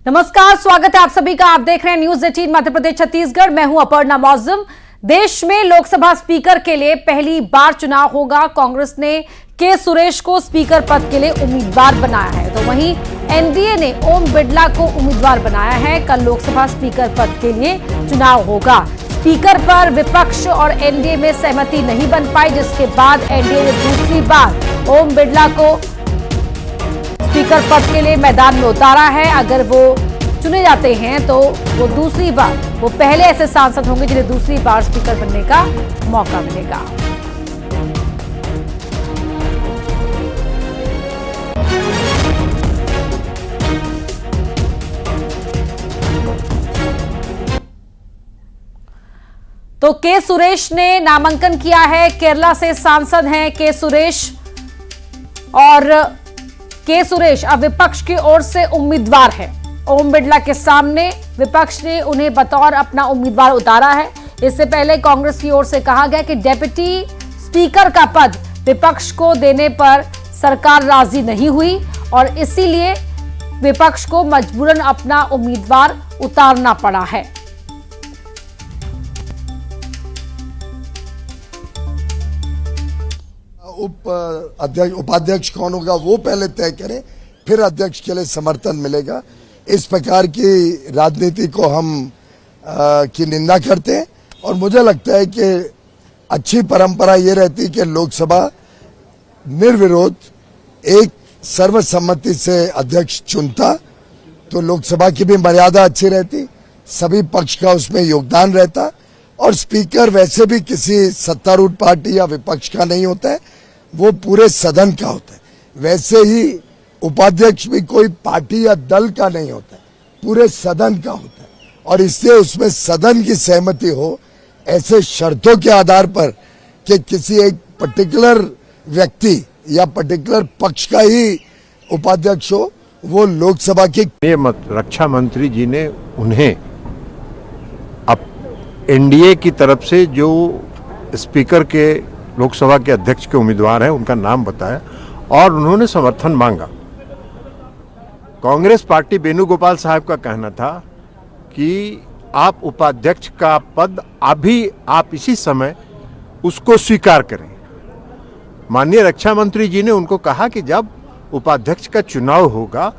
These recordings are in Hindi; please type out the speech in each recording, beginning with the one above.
नमस्कार, स्वागत है आप सभी का। आप देख रहे हैं न्यूज 18 मध्य प्रदेश छत्तीसगढ़। मैं हूं अपर्णा मौजम। देश में लोकसभा स्पीकर के लिए पहली बार चुनाव होगा। कांग्रेस ने के सुरेश को स्पीकर पद के लिए उम्मीदवार बनाया है, तो वहीं एनडीए ने ओम बिड़ला को उम्मीदवार बनाया है। कल लोकसभा स्पीकर पद के लिए चुनाव होगा। स्पीकर पर विपक्ष और एनडीए में सहमति नहीं बन पाई, जिसके बाद एनडीए ने दूसरी बार ओम बिड़ला को स्पीकर पद के लिए मैदान में उतारा है। अगर वो चुने जाते हैं तो वो दूसरी बार, वो पहले ऐसे सांसद होंगे जिन्हें दूसरी बार स्पीकर बनने का मौका मिलेगा। तो के सुरेश ने नामांकन किया है। केरला से सांसद हैं के सुरेश, और के सुरेश अब विपक्ष की ओर से उम्मीदवार है। ओम बिड़ला के सामने विपक्ष ने उन्हें बतौर अपना उम्मीदवार उतारा है। इससे पहले कांग्रेस की ओर से कहा गया कि डेप्यूटी स्पीकर का पद विपक्ष को देने पर सरकार राजी नहीं हुई और इसीलिए विपक्ष को मजबूरन अपना उम्मीदवार उतारना पड़ा है। उपाध्यक्ष कौन होगा वो पहले तय करें, फिर अध्यक्ष के लिए समर्थन मिलेगा। इस प्रकार की राजनीति को हम की निंदा करते हैं और मुझे लगता है कि अच्छी परंपरा ये रहती कि लोकसभा निर्विरोध एक सर्वसम्मति से अध्यक्ष चुनता, तो लोकसभा की भी मर्यादा अच्छी रहती, सभी पक्ष का उसमें योगदान रहता और स्पीकर वैसे भी किसी सत्तारूढ़ पार्टी या विपक्ष का नहीं होता है, वो पूरे सदन का होता है। वैसे ही उपाध्यक्ष भी कोई पार्टी या दल का नहीं होता है, पूरे सदन का होता है और इससे उसमें सदन की सहमति हो। ऐसे शर्तों के आधार पर कि किसी एक पर्टिकुलर व्यक्ति या पर्टिकुलर पक्ष का ही उपाध्यक्ष हो, वो लोकसभा की रक्षा मंत्री जी ने उन्हें अब एनडीए की तरफ से जो स्पीकर के लोकसभा के अध्यक्ष के उम्मीदवार हैं उनका नाम बताया और उन्होंने समर्थन मांगा। कांग्रेस पार्टी वेणुगोपाल साहब का कहना था कि आप उपाध्यक्ष का पद अभी आप इसी समय उसको स्वीकार करें। माननीय रक्षा मंत्री जी ने उनको कहा कि जब उपाध्यक्ष का चुनाव होगा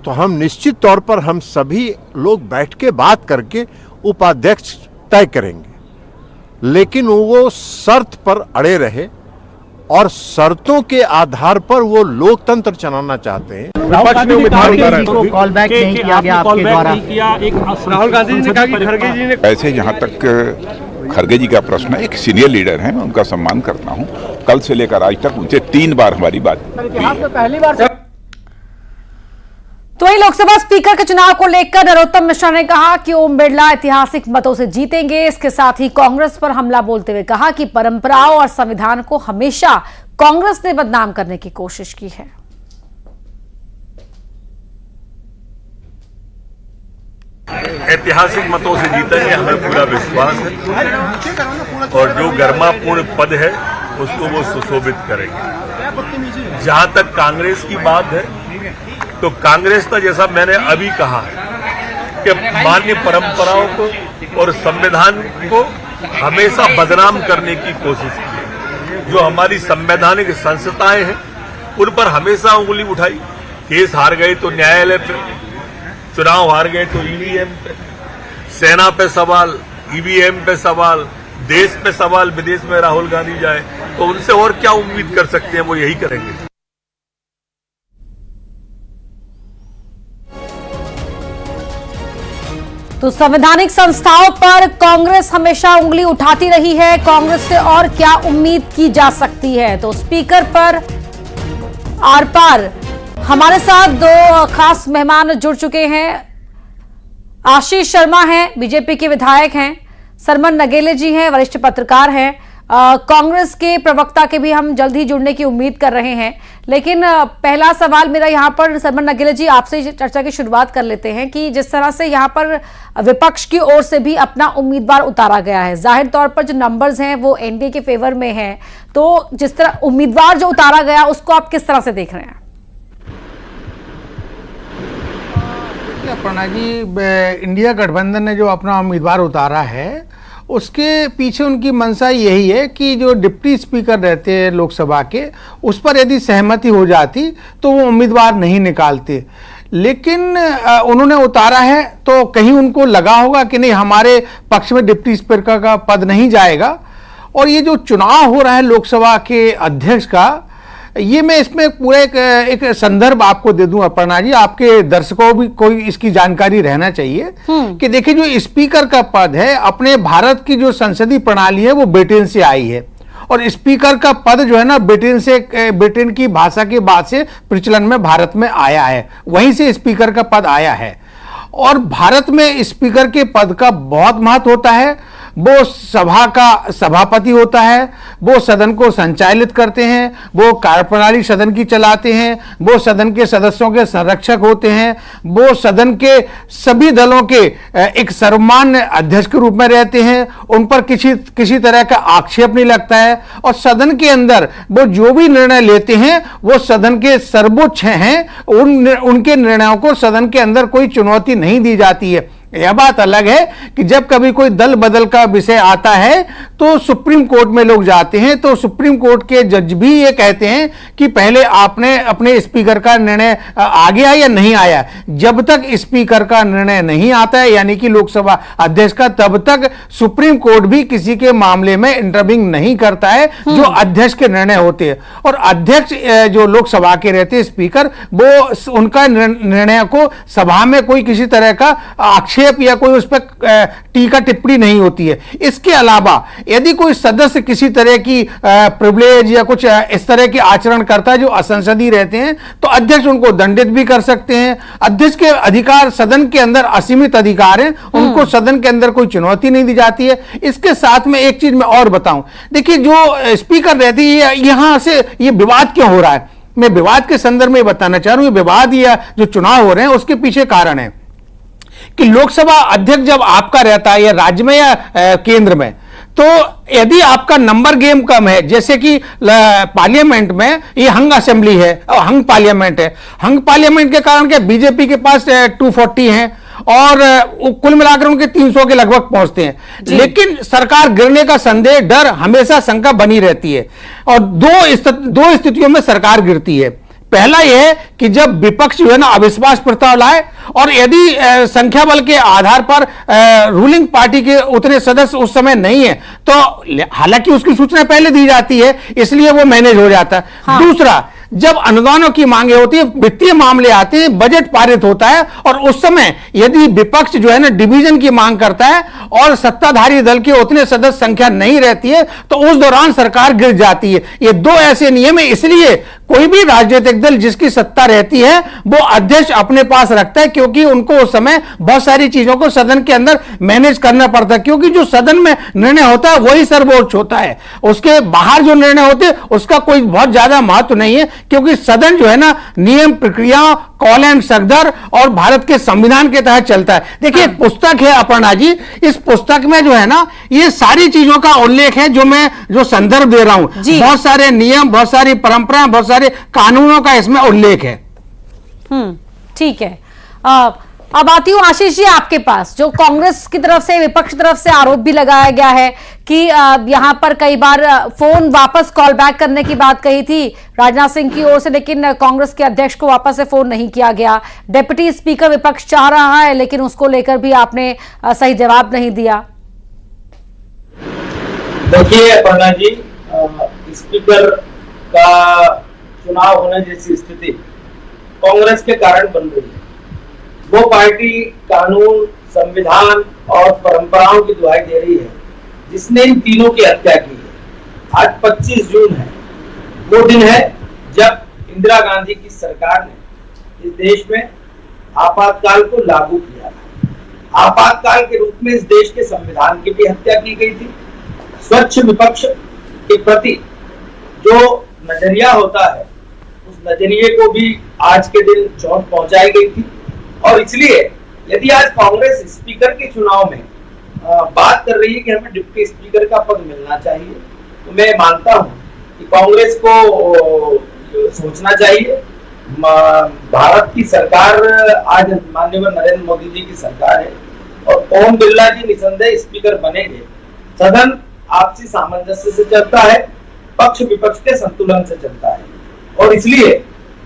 तो हम निश्चित तौर पर हम सभी लोग बैठ के बात करके उपाध्यक्ष तय करेंगे, लेकिन वो शर्त पर अड़े रहे और शर्तों के आधार पर वो लोकतंत्र चलाना चाहते हैं। विपक्ष ने उम्मीदवार कॉल बैक नहीं किया गया आपके द्वारा। राहुल गांधी जी ने कहा कि खड़गे जी ने ऐसे जहां तक खड़गे जी का प्रश्न है, एक सीनियर लीडर हैं, मैं उनका सम्मान करता हूं। कल से लेकर आज तक उनसे 3 बार हमारी बात पहली बार। तो वही लोकसभा स्पीकर के चुनाव को लेकर नरोत्तम मिश्रा ने कहा कि ओम बिड़ला ऐतिहासिक मतों से जीतेंगे। इसके साथ ही कांग्रेस पर हमला बोलते हुए कहा कि परंपराओं और संविधान को हमेशा कांग्रेस ने बदनाम करने की कोशिश की है। ऐतिहासिक मतों से जीतेंगे, हमें पूरा विश्वास है और जो गर्मापूर्ण पद है उसको वो सुशोभित करेंगे। जहां तक कांग्रेस की बात है तो कांग्रेस तो जैसा मैंने अभी कहा कि मान्य परंपराओं को और संविधान को हमेशा बदनाम करने की कोशिश की है। जो हमारी संवैधानिक संस्थाएं हैं उन पर हमेशा उंगली उठाई। केस हार गए तो न्यायालय पे, चुनाव हार गए तो ईवीएम पे, सेना पे सवाल, ईवीएम पे सवाल, देश पे सवाल। विदेश में राहुल गांधी जाए तो उनसे और क्या उम्मीद कर सकते हैं, वो यही करेंगे। तो संवैधानिक संस्थाओं पर कांग्रेस हमेशा उंगली उठाती रही है। कांग्रेस से और क्या उम्मीद की जा सकती है? तो स्पीकर पर आर पार हमारे साथ 2 खास मेहमान जुड़ चुके हैं। आशीष शर्मा हैं, बीजेपी के विधायक हैं। सरमन नगेले जी हैं, वरिष्ठ पत्रकार हैं। कांग्रेस के प्रवक्ता के भी हम जल्द ही जुड़ने की उम्मीद कर रहे हैं। लेकिन पहला सवाल मेरा यहाँ पर सरमन नगेले जी आपसे चर्चा की शुरुआत कर लेते हैं कि जिस तरह से यहाँ पर विपक्ष की ओर से भी अपना उम्मीदवार उतारा गया है, जाहिर तौर पर जो नंबर्स हैं वो एनडीए के फेवर में हैं, तो जिस तरह उम्मीदवार जो उतारा गया उसको आप किस तरह से देख रहे हैं? अपर्णा जी, इंडिया गठबंधन ने जो अपना उम्मीदवार उतारा है उसके पीछे उनकी मंशा यही है कि जो डिप्टी स्पीकर रहते हैं लोकसभा के, उस पर यदि सहमति हो जाती तो वो उम्मीदवार नहीं निकालते। लेकिन उन्होंने उतारा है तो कहीं उनको लगा होगा कि नहीं, हमारे पक्ष में डिप्टी स्पीकर का पद नहीं जाएगा। और ये जो चुनाव हो रहा है लोकसभा के अध्यक्ष का, ये मैं इसमें पूरा एक संदर्भ आपको दे दूं अपर्णा जी, आपके दर्शकों भी कोई इसकी जानकारी रहना चाहिए कि देखिए, जो स्पीकर का पद है, अपने भारत की जो संसदीय प्रणाली है वो ब्रिटेन से आई है, और स्पीकर का पद जो है ना ब्रिटेन की भाषा के बाद से प्रचलन में भारत में आया है, वहीं से स्पीकर का पद आया है। और भारत में स्पीकर के पद का बहुत महत्व होता है। वो सभा का सभापति होता है, वो सदन को संचालित करते हैं, वो कार्यप्रणाली सदन की चलाते हैं, वो सदन के सदस्यों के संरक्षक होते हैं, वो सदन के सभी दलों के एक सर्वमान्य अध्यक्ष के रूप में रहते हैं, उन पर किसी तरह का आक्षेप नहीं लगता है, और सदन के अंदर वो जो भी निर्णय लेते हैं वो सदन के सर्वोच्च हैं, उनके निर्णयों को सदन के अंदर कोई चुनौती नहीं दी जाती है। यह बात अलग है कि जब कभी कोई दल बदल का विषय आता है तो सुप्रीम कोर्ट में लोग जाते हैं, तो सुप्रीम कोर्ट के जज भी ये कहते हैं कि पहले आपने अपने स्पीकर का निर्णय आ गया या नहीं आया। जब तक स्पीकर का निर्णय नहीं आता है, यानी कि लोकसभा अध्यक्ष का, तब तक सुप्रीम कोर्ट भी किसी के मामले में इंटरविंग नहीं करता है जो अध्यक्ष के निर्णय होते हैं। और अध्यक्ष जो लोकसभा के रहते हैं स्पीकर, वो उनका निर्णय को सभा में कोई किसी तरह का आक्षेप या कोई उस पर टीका टिप्पणी नहीं होती है। इसके अलावा यदि कोई सदस्य किसी तरह की प्रिविलेज या कुछ इस तरह के आचरण करता है जो असंसदीय रहते हैं, तो अध्यक्ष उनको दंडित भी कर सकते हैं। अध्यक्ष के अधिकार सदन के अंदर असीमित अधिकार हैं, उनको सदन के अंदर कोई चुनौती नहीं दी जाती है। इसके साथ में एक चीज मैं और बताऊं, देखिए, जो स्पीकर रहती है, यहां से ये विवाद क्यों हो रहा है, मैं विवाद के संदर्भ में बताना चाह रहा हूं। ये विवाद या जो चुनाव हो रहे हैं उसके पीछे कारण है कि लोकसभा अध्यक्ष जब आपका रहता है, या राज्य में या केंद्र में, तो यदि आपका नंबर गेम कम है, जैसे कि पार्लियामेंट में ये हंग असेंबली है और हंग पार्लियामेंट है, हंग पार्लियामेंट के कारण के बीजेपी के पास 240 हैं और कुल मिलाकर उनके 300 के लगभग पहुंचते हैं, लेकिन सरकार गिरने का संदेह, डर, हमेशा शंका बनी रहती है। और दो स्थितियों में सरकार गिरती है। पहला यह है कि जब विपक्ष जो है ना अविश्वास प्रस्ताव लाए, और यदि संख्या बल के आधार पर रूलिंग पार्टी के उतने सदस्य उस समय नहीं है, तो हालांकि उसकी सूचना पहले दी जाती है, इसलिए वो मैनेज हो जाता है। हाँ। दूसरा, जब अनुदानों की मांगे होती है, वित्तीय मामले आते हैं, बजट पारित होता है, और उस समय यदि विपक्ष जो है ना डिवीजन की मांग करता है और सत्ताधारी दल के उतने सदस्य संख्या नहीं रहती है, तो उस दौरान सरकार गिर जाती है। ये दो ऐसे नियम है, इसलिए कोई भी राजनीतिक दल जिसकी सत्ता रहती है वो अध्यक्ष अपने पास रखता है, क्योंकि उनको उस समय बहुत सारी चीजों को सदन के अंदर मैनेज करना पड़ता है, क्योंकि जो सदन में निर्णय होता है वही सर्वोच्च होता है। उसके बाहर जो निर्णय होते हैं उसका कोई बहुत ज्यादा महत्व नहीं है, क्योंकि सदन जो है ना नियम, प्रक्रिया, कॉल एंड सकदर और भारत के संविधान के तहत चलता है। देखिए, पुस्तक है अपर्णा जी, इस पुस्तक में जो है ना ये सारी चीजों का उल्लेख है, जो संदर्भ दे रहा हूं। बहुत सारे नियम, बहुत सारी परंपरा, बहुत सारे कानूनों का इसमें उल्लेख है। ठीक है। अब आती हूं आशीष जी आपके पास। जो कांग्रेस की तरफ से, विपक्ष की तरफ से आरोप भी लगाया गया है कि यहां पर कई बार फोन वापस कॉल बैक करने की बात कही थी राजनाथ सिंह की ओर से, लेकिन कांग्रेस के अध्यक्ष को वापस से फोन नहीं किया गया। डिप्टी स्पीकर विपक्ष चाह रहा है, लेकिन उसको लेकर भी आपने सही जवाब नहीं दिया। देखिए अपर्णा जी, स्पीकर का चुनाव होने जैसी स्थिति कांग्रेस के कारण बन रही है। वो पार्टी कानून, संविधान और परंपराओं की दुहाई दे रही है, जिसने इन तीनों की हत्या की है। आज 25 जून है, वो दिन है जब इंदिरा गांधी की सरकार ने इस देश में आपातकाल को लागू किया था। आपातकाल के रूप में इस देश के संविधान की भी हत्या की गई थी। स्वच्छ विपक्ष के प्रति जो नजरिया होता है, उस नजरिए को भी आज के दिन चोट पहुंचाई गई थी। और इसलिए यदि आज कांग्रेस स्पीकर के चुनाव में बात कर रही है कि हमें डिप्टी स्पीकर का पद मिलना चाहिए, तो मैं मानता हूं कि कांग्रेस को सोचना चाहिए भारत की सरकार आज माननीय नरेंद्र मोदी जी की सरकार है और ओम बिरला जी निसंदेह स्पीकर बनेंगे। सदन आपसी सामंजस्य से चलता है, पक्ष विपक्ष के संतुलन से चलता है और इसलिए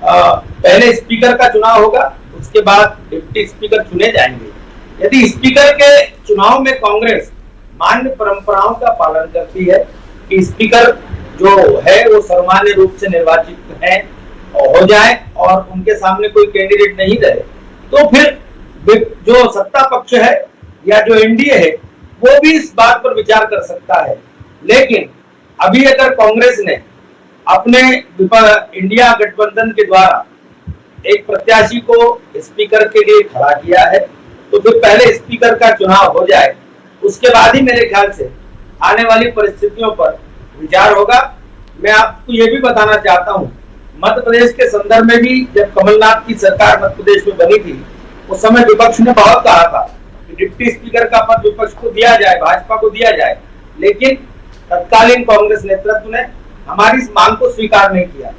पहले स्पीकर का चुनाव होगा, उसके बाद डिप्टी स्पीकर चुने जाएंगे। यदि स्पीकर के चुनाव में कांग्रेस मान्य परंपराओं का पालन करती है कि स्पीकर जो है वो सर्वमान्य रूप से निर्वाचित है हो जाए और उनके सामने कोई कैंडिडेट नहीं रहे, तो फिर जो सत्ता पक्ष है या जो एनडीए है वो भी इस बात पर विचार कर सकता है। लेकिन अभी अगर कांग्रेस ने अपने इंडिया गठबंधन के द्वारा एक प्रत्याशी को स्पीकर के लिए खड़ा किया है, तो फिर पहले स्पीकर का चुनाव हो जाए, उसके बाद ही मेरे ख्याल से आने वाली परिस्थितियों पर विचार होगा। मैं आपको ये भी बताना चाहता हूँ, मध्य प्रदेश के संदर्भ में भी जब कमलनाथ की सरकार मध्य प्रदेश में बनी थी, उस समय विपक्ष ने बहुत कहा था कि डिप्टी स्पीकर का पद विपक्ष को दिया जाए, भाजपा को दिया जाए, लेकिन तत्कालीन कांग्रेस नेतृत्व ने हमारी इस मांग को स्वीकार नहीं किया।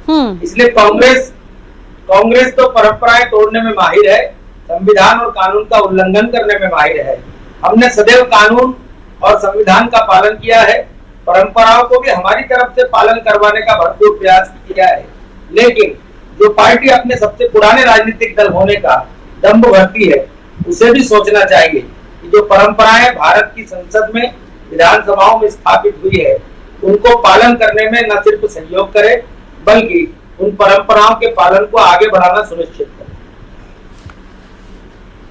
इसलिए कांग्रेस तो परंपराएं तोड़ने में माहिर है, संविधान और कानून का उल्लंघन करने में माहिर है। हमने सदैव कानून और संविधान का पालन किया है, परंपराओं को भी हमारी तरफ से पालन करवाने का भरपूर प्रयास किया है। लेकिन जो पार्टी अपने सबसे पुराने राजनीतिक दल होने का दंभ भरती है, उसे भी सोचना चाहिए कि जो परंपराएं भारत की संसद में विधानसभाओं में स्थापित हुई है, उनको पालन करने में न सिर्फ सहयोग करे बल्कि उन परंपराओं के पालन को आगे बढ़ाना सुनिश्चित करे।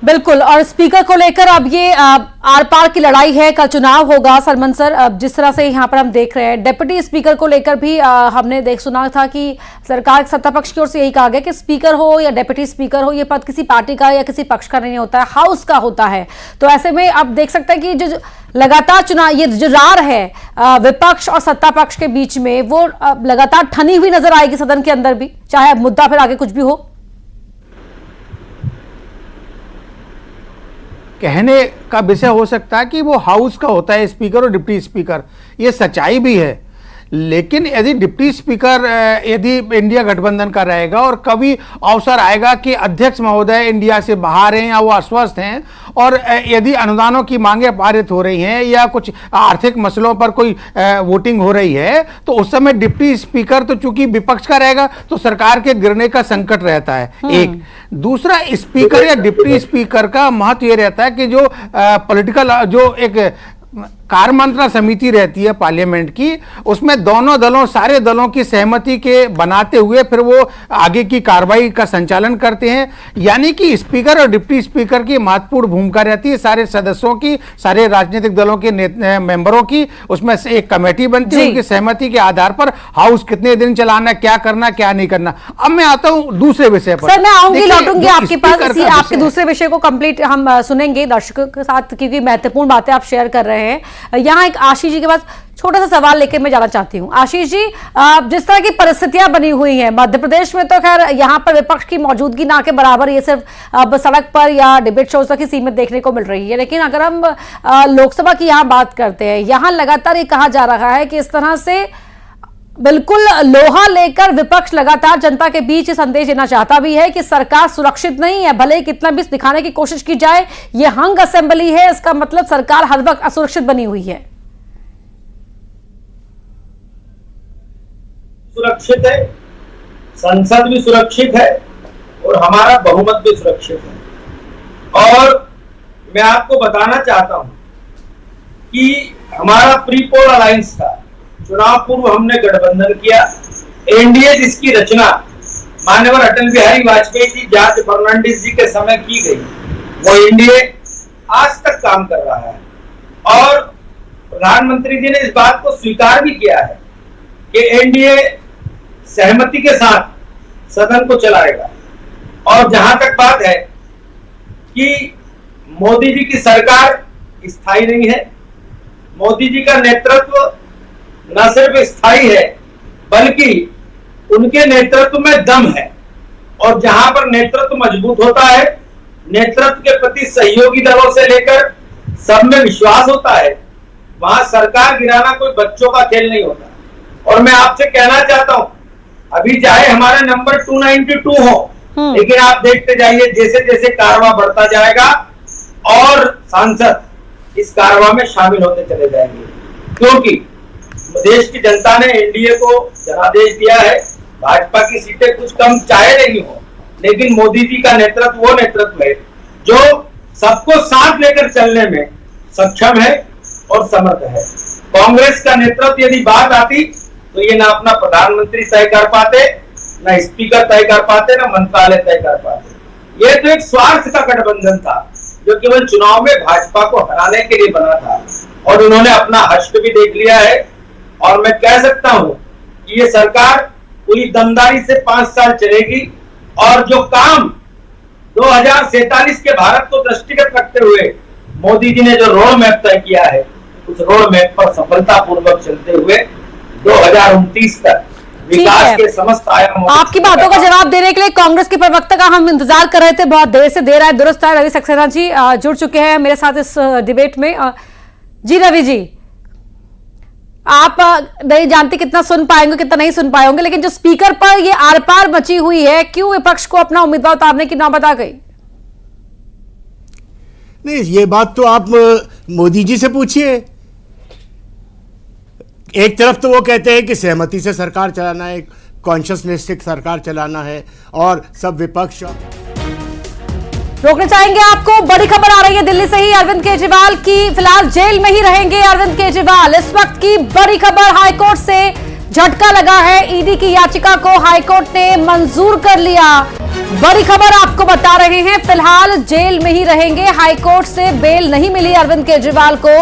बिल्कुल, और स्पीकर को लेकर अब ये आर पार की लड़ाई है, कल चुनाव होगा। सलमान सर, अब जिस तरह से यहाँ पर हम देख रहे हैं, डिप्टी स्पीकर को लेकर भी हमने सुना था कि सरकार सत्ता पक्ष की ओर से यही कहा गया कि स्पीकर हो या डिप्टी स्पीकर हो, ये पद किसी पार्टी का या किसी पक्ष का नहीं होता है, हाउस का होता है। तो ऐसे में आप देख सकते हैं कि जो लगातार चुनाव, ये जो रार है विपक्ष और सत्ता पक्ष के बीच में, वो लगातार ठनी हुई नजर आएगी सदन के अंदर भी, चाहे मुद्दा फिर आगे कुछ भी हो। कहने का विषय हो सकता है कि वो हाउस का होता है स्पीकर और डिप्टी स्पीकर, ये सच्चाई भी है। लेकिन यदि डिप्टी स्पीकर यदि इंडिया गठबंधन का रहेगा और कभी अवसर आएगा कि अध्यक्ष महोदय इंडिया से बाहर हैं या वो अस्वस्थ हैं और यदि अनुदानों की मांगे पारित हो रही हैं या कुछ आर्थिक मसलों पर कोई वोटिंग हो रही है, तो उस समय डिप्टी स्पीकर तो चूंकि विपक्ष का रहेगा तो सरकार के गिरने का संकट रहता है। एक दूसरा, स्पीकर या डिप्टी स्पीकर का महत्व ये रहता है कि जो पॉलिटिकल जो एक कार्यमंत्रणा समिति रहती है पार्लियामेंट की, उसमें दोनों दलों, सारे दलों की सहमति के बनाते हुए फिर वो आगे की कार्रवाई का संचालन करते हैं। यानी कि स्पीकर और डिप्टी स्पीकर की महत्वपूर्ण भूमिका रहती है, सारे सदस्यों की, सारे राजनीतिक दलों के मेंबरों की। उसमें से एक कमेटी बनती है, उनकी सहमति के आधार पर हाउस कितने दिन चलाना, क्या करना, क्या नहीं करना। अब मैं आता हूं दूसरे विषय पर। सर, मैं आऊंगी, लौटूंगी आपके पास, आपके दूसरे विषय को कंप्लीट हम सुनेंगे दर्शकों के साथ, क्योंकि महत्वपूर्ण बातें आप शेयर कर रहे हैं। यहाँ एक आशीष जी के पास छोटा सा सवाल लेकर मैं जाना चाहती हूँ। आशीष जी, जिस तरह की परिस्थितियां बनी हुई हैं मध्य प्रदेश में, तो खैर यहाँ पर विपक्ष की मौजूदगी ना के बराबर, ये सिर्फ सड़क पर या डिबेट शोज तक ही सीमित देखने को मिल रही है। लेकिन अगर हम लोकसभा की यहाँ बात करते हैं, यहाँ लगातार ये कहा जा रहा है कि इस तरह से बिल्कुल लोहा लेकर विपक्ष लगातार जनता के बीच संदेश देना चाहता भी है कि सरकार सुरक्षित नहीं है, भले ही कितना भी दिखाने की कोशिश की जाए। ये हंग असेंबली है, इसका मतलब सरकार हर वक्त असुरक्षित बनी हुई है। सुरक्षित है, संसद भी सुरक्षित है और हमारा बहुमत भी सुरक्षित है। और मैं आपको बताना चाहता हूं कि हमारा प्री पोल अलायंस था, चुनाव पूर्व हमने गठबंधन किया। एनडीए जिसकी रचना माननीय अटल बिहारी वाजपेयी जी, जॉर्ज फर्नांडिस जी के समय की गई, वो एनडीए आज तक काम कर रहा है। और प्रधानमंत्री जी ने इस बात को स्वीकार भी किया है कि एनडीए सहमति के साथ सदन को चलाएगा। और जहां तक बात है कि मोदी जी की सरकार स्थायी नहीं है, मोदी जी का नेतृत्व न सिर्फ स्थायी है बल्कि उनके नेतृत्व में दम है। और जहां पर नेतृत्व मजबूत होता है, नेतृत्व के प्रति सहयोगी दलों से लेकर सब में विश्वास होता है, वहां सरकार गिराना कोई बच्चों का खेल नहीं होता। और मैं आपसे कहना चाहता हूं, अभी चाहे हमारा नंबर 292 हो, लेकिन आप देखते जाइए जैसे जैसे कारवां बढ़ता जाएगा और सांसद इस कारवां में शामिल होते चले जाएंगे, क्योंकि देश की जनता ने एनडीए को जनादेश दिया है। भाजपा की सीटें कुछ कम चाहे नहीं हो, लेकिन मोदी जी का नेतृत्व वो नेतृत्व है जो सबको साथ लेकर चलने में सक्षम है और समर्थ है। कांग्रेस का नेतृत्व यदि बात आती तो ये ना अपना प्रधानमंत्री तय कर पाते, ना स्पीकर तय कर पाते, ना मंत्रालय तय कर पाते। ये तो एक स्वार्थ का गठबंधन था जो केवल चुनाव में भाजपा को हराने के लिए बना था, और उन्होंने अपना हश्र भी देख लिया है। और मैं कह सकता हूं कि ये सरकार पूरी दमदारी से 5 साल चलेगी, और जो काम 2047 के भारत को दृष्टिगत रखते हुए मोदी जी ने जो रोड मैप तय किया है, उस रोड मैप पर सफलतापूर्वक चलते हुए 2029 तक विकास के समस्त आयामों। आपकी बातों का जवाब देने के लिए कांग्रेस के प्रवक्ता का हम इंतजार कर रहे थे, बहुत देर से दे रहा है। दुरुस्त है, रवि सक्सेना जी जुड़ चुके हैं मेरे साथ इस डिबेट में। जी रवि जी, आप नहीं जानते कितना सुन पाएंगे कितना नहीं सुन पाएंगे, लेकिन जो स्पीकर पर ये आर पार मची हुई है, क्यों विपक्ष को अपना उम्मीदवार उतारने की नौबत आ गई? नहीं, ये बात तो आप मोदी जी से पूछिए। एक तरफ तो वो कहते हैं कि सहमति से सरकार चलाना है, कॉन्शियसनेस से सरकार चलाना है, और सब विपक्ष। रोकना चाहेंगे आपको, बड़ी खबर आ रही है दिल्ली से ही, अरविंद केजरीवाल की फिलहाल जेल में ही रहेंगे अरविंद केजरीवाल। इस वक्त की बड़ी खबर, हाईकोर्ट से झटका लगा है, ईडी की याचिका को हाईकोर्ट ने मंजूर कर लिया। बड़ी खबर आपको बता रहे हैं, फिलहाल जेल में ही रहेंगे, हाईकोर्ट से बेल नहीं मिली अरविंद केजरीवाल को,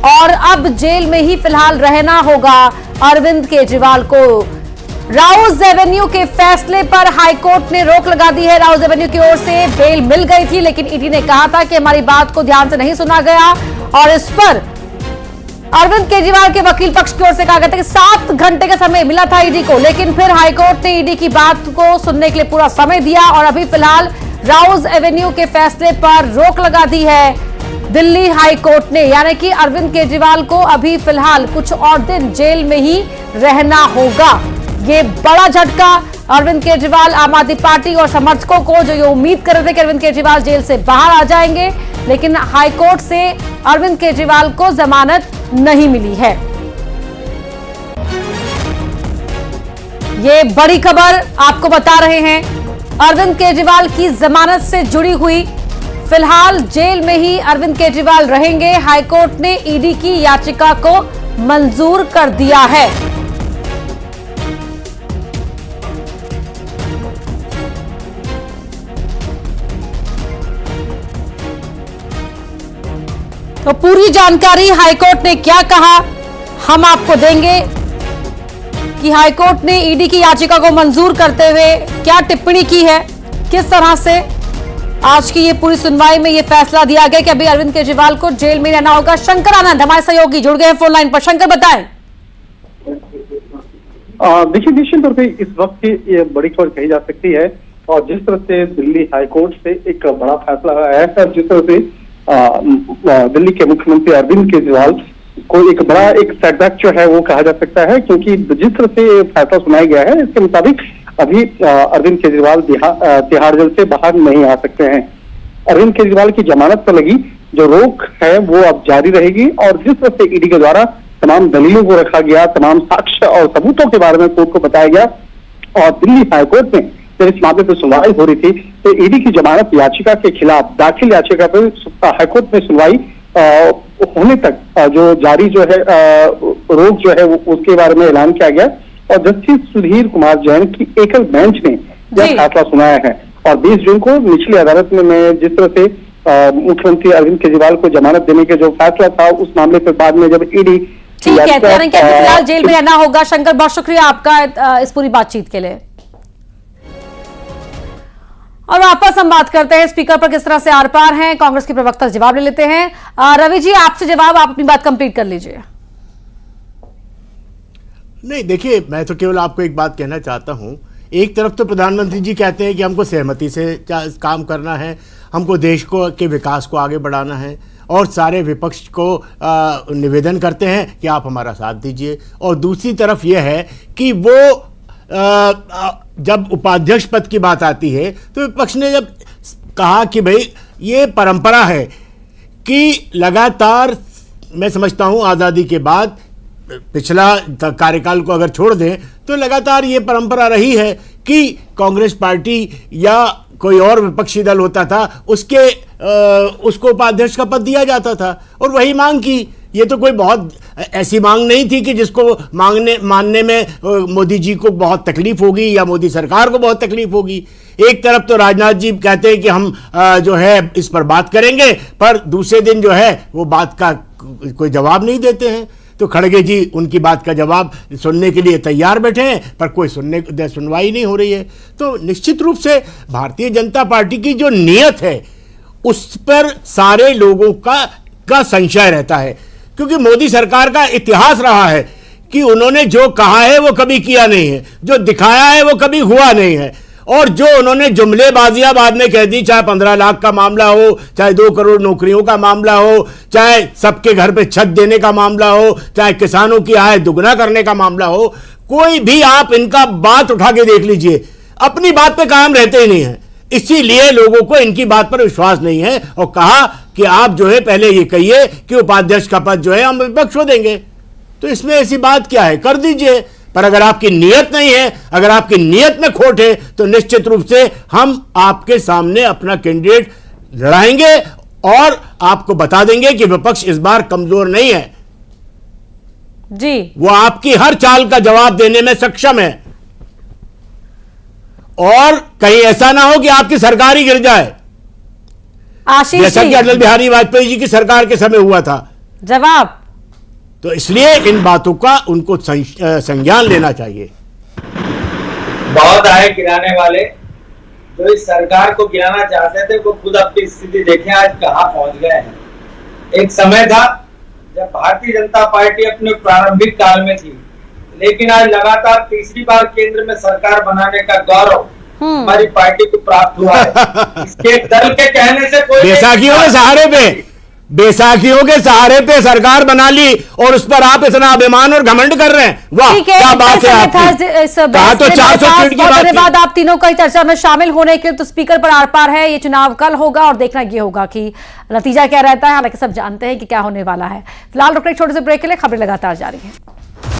और अब जेल में ही फिलहाल रहना होगा अरविंद केजरीवाल को। राउज एवेन्यू के फैसले पर हाईकोर्ट ने रोक लगा दी है। राउज एवेन्यू की ओर से बेल मिल गई थी, लेकिन ईडी ने कहा था कि हमारी बात को ध्यान से नहीं सुना गया, और इस पर अरविंद केजरीवाल के वकील पक्ष की ओर से कहा गया था कि 7 घंटे का समय मिला था ईडी को, लेकिन फिर हाईकोर्ट ने ईडी की बात को सुनने के लिए पूरा समय दिया, और अभी फिलहाल राउज एवेन्यू के फैसले पर रोक लगा दी है दिल्ली हाईकोर्ट ने, यानी कि अरविंद केजरीवाल को अभी फिलहाल कुछ और दिन जेल में ही रहना होगा। ये बड़ा झटका अरविंद केजरीवाल, आम आदमी पार्टी और समर्थकों को, जो ये उम्मीद कर रहे थे कि अरविंद केजरीवाल जेल से बाहर आ जाएंगे, लेकिन हाईकोर्ट से अरविंद केजरीवाल को जमानत नहीं मिली है। ये बड़ी खबर आपको बता रहे हैं, अरविंद केजरीवाल की जमानत से जुड़ी हुई। फिलहाल जेल में ही अरविंद केजरीवाल रहेंगे, हाईकोर्ट ने ईडी की याचिका को मंजूर कर दिया है। तो पूरी जानकारी हाईकोर्ट ने क्या कहा हम आपको देंगे, कि हाईकोर्ट ने ईडी की याचिका को मंजूर करते हुए क्या टिप्पणी की है, किस तरह से आज की ये पूरी सुनवाई में ये फैसला दिया गया कि अभी अरविंद केजरीवाल को जेल में रहना होगा। शंकर आनंद हमारे सहयोगी जुड़ गए हैं फोन लाइन पर। शंकर, बताएं। देखिए, निश्चित तौर पर इस वक्त की ये बड़ी खबर कही जा सकती है, और जिस तरह से दिल्ली हाईकोर्ट से एक बड़ा फैसला आया है, जिस तरह से दिल्ली के मुख्यमंत्री अरविंद केजरीवाल को एक बड़ा एक सेटबैक जो है वो कहा जा सकता है, क्योंकि जिस तरह से फैसला सुनाया गया है, इसके मुताबिक अभी अरविंद केजरीवाल तिहाड़ जेल से बाहर नहीं आ सकते हैं। अरविंद केजरीवाल की जमानत पर लगी जो रोक है वो अब जारी रहेगी, और जिस तरह से ईडी के द्वारा तमाम दलीलों को रखा गया, तमाम साक्ष्य और सबूतों के बारे में कोर्ट को बताया गया, और दिल्ली हाईकोर्ट में जब इस मामले पर सुनवाई हो रही थी तो ईडी की जमानत याचिका के खिलाफ दाखिल याचिका पर हाईकोर्ट में सुनवाई होने तक जो जारी जो है रोक जो है उसके बारे में ऐलान किया गया, और जस्टिस सुधीर कुमार जैन की एकल बेंच ने यह फैसला सुनाया है। और 20 जून को निचली अदालत में जिस तरह से मुख्यमंत्री अरविंद केजरीवाल को जमानत देने के जो फैसला था, उस मामले पर बाद में जब ईडी ठीक है, फिलहाल जेल में रहना होगा। शंकर, बहुत शुक्रिया आपका इस पूरी बातचीत के लिए। और वापस हम बात करते हैं स्पीकर पर किस तरह से आर पार हैं, कांग्रेस के प्रवक्ता से जवाब ले लेते हैं। रवि जी, आपसे जवाब, आप अपनी बात कंप्लीट कर लीजिए। नहीं, देखिए, मैं तो केवल आपको एक बात कहना चाहता हूं। एक तरफ तो प्रधानमंत्री जी कहते हैं कि हमको सहमति से काम करना है, हमको देश को के विकास को आगे बढ़ाना है, और सारे विपक्ष को निवेदन करते हैं कि आप हमारा साथ दीजिए। और दूसरी तरफ यह है कि वो जब उपाध्यक्ष पद की बात आती है तो विपक्ष ने जब कहा कि भाई ये परंपरा है कि लगातार, मैं समझता हूं आज़ादी के बाद पिछला कार्यकाल को अगर छोड़ दें तो लगातार ये परंपरा रही है कि कांग्रेस पार्टी या कोई और विपक्षी दल होता था उसको उपाध्यक्ष का पद दिया जाता था और वही मांग की। ये तो कोई बहुत ऐसी मांग नहीं थी कि जिसको मानने में मोदी जी को बहुत तकलीफ होगी या मोदी सरकार को बहुत तकलीफ होगी। एक तरफ तो राजनाथ जी कहते हैं कि हम जो है इस पर बात करेंगे, पर दूसरे दिन जो है वो बात का कोई जवाब नहीं देते हैं। तो खड़गे जी उनकी बात का जवाब सुनने के लिए तैयार बैठे हैं, पर कोई सुनवाई नहीं हो रही है। तो निश्चित रूप से भारतीय जनता पार्टी की जो नीयत है उस पर सारे लोगों का संशय रहता है, क्योंकि मोदी सरकार का इतिहास रहा है कि उन्होंने जो कहा है वो कभी किया नहीं है, जो दिखाया है वो कभी हुआ नहीं है, और जो उन्होंने जुमलेबाजियां बाद में कह दी, चाहे 15 लाख का मामला हो, चाहे 2 करोड़ नौकरियों का मामला हो, चाहे सबके घर पे छत देने का मामला हो, चाहे किसानों की आय दुगना करने का मामला हो, कोई भी आप इनका बात उठा के देख लीजिए, अपनी बात पे कायम रहते ही नहीं है। इसीलिए लोगों को इनकी बात पर विश्वास नहीं है और कहा कि आप जो है पहले ये कहिए कि उपाध्यक्ष का पद जो है हम विपक्ष को देंगे। तो इसमें ऐसी बात क्या है, कर दीजिए। पर अगर आपकी नीयत नहीं है, अगर आपकी नीयत में खोट है, तो निश्चित रूप से हम आपके सामने अपना कैंडिडेट लड़ाएंगे और आपको बता देंगे कि विपक्ष इस बार कमजोर नहीं है जी, वो आपकी हर चाल का जवाब देने में सक्षम है। और कहीं ऐसा ना हो कि आपकी सरकार ही गिर जाए, आशीष जैसा कि अटल बिहारी वाजपेयी जी की सरकार के समय हुआ था। जवाब तो इसलिए इन बातों का उनको संज्ञान लेना चाहिए। बहुत आए गिराने वाले जो इस सरकार को गिराना चाहते थे वो खुद अपनी स्थिति देखें आज कहां पहुंच गए हैं। एक समय था जब भारतीय जनता पार्टी अपने प्रारंभिक काल में थी, लेकिन आज लगातार तीसरी बार केंद्र में सरकार बनाने का गौरव हमारी पार्टी को प्राप्त हुआ है। इसके दल के कहने से कोई बैसाखियों के सहारे पे सरकार बना ली और उस पर आप इतना अभिमान और घमंड कर रहे हैं। वाह, क्या बात है आपकी। तो 400 सीट की बात। धन्यवाद आप तीनों का चर्चा में शामिल होने के लिए। तो स्पीकर पर आर पार है, ये चुनाव कल होगा और देखना ये होगा कि नतीजा क्या रहता है। हालांकि सब जानते हैं कि क्या होने वाला है। फिलहाल रुक रहे छोटे से ब्रेक के लिए, खबरें लगातार जारी है।